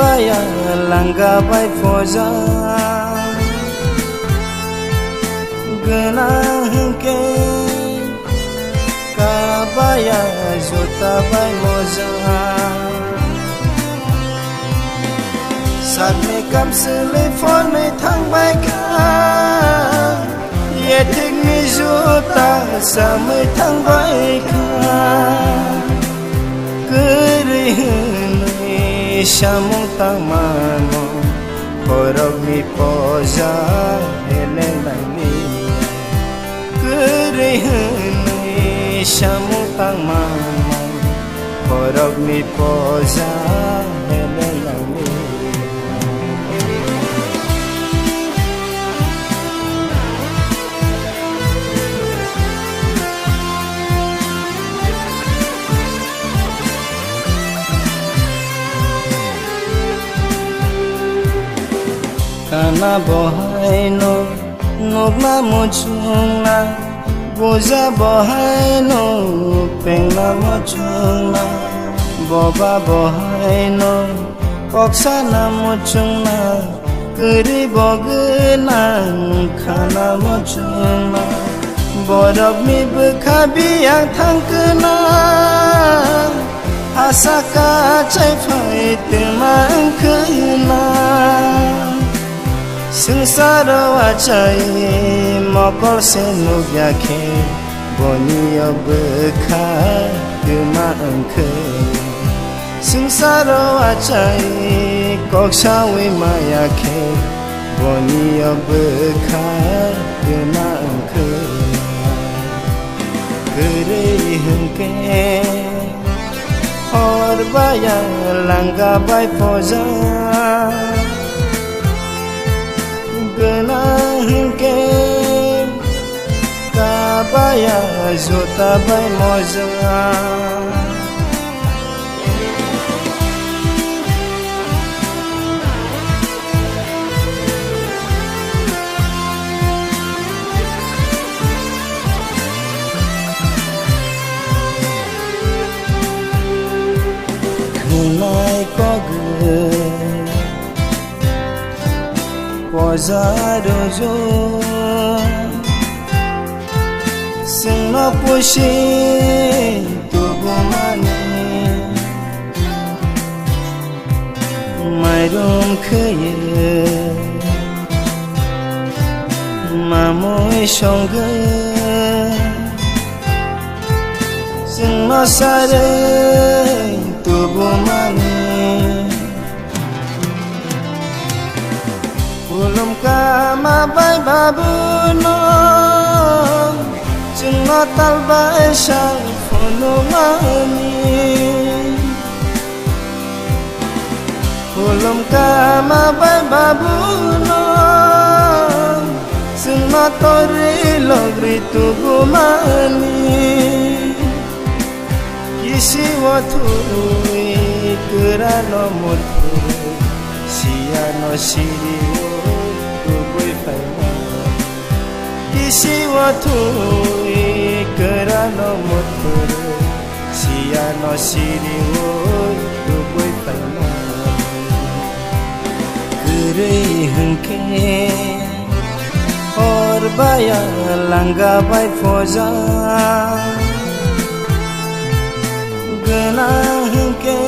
Baya langga bai foja Genang ke Kabaya jota bai moja Sát mê cầm sự lấy phone mê thăng bai ka Ye thích mi jota sa mê thăng bai ka Kiri Shamung tamano Korog mi poja Elelani Kerihani Shamung tamano Korog mi poja Elelani Kana bohai no nogna mochuna boja bohai no pengna mochuna boba bohai no koksa na mochuna kuri bogna khana mochuna borok mi bkhabi yang thangkna asaka chai phai temang khna Sengsara wajai mokol senugya ke Boniya bekha gema engke Sengsara wajai koksawe maya ke Boniya bekha gema engke Gerei hengke Hor baya langga bai poja Genang ke Kabaya jota bai moja Kenai ko ge Pozado jo Singno pushi tubumani Mayrum khye Mamoy shongge Singno sare tubumani Ulum kama bai babu no Cungo talbai sang phonu mani Ulum kama bai babu no Cungo tori logri tugu mani Kisi wathui kerana mutu Sia no siri Kisi wathui kerana motor Sia no siri duboi paina Kerei hengke Or baya langga bai foja Genang hengke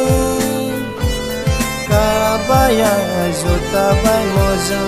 Kabaya jota bai moja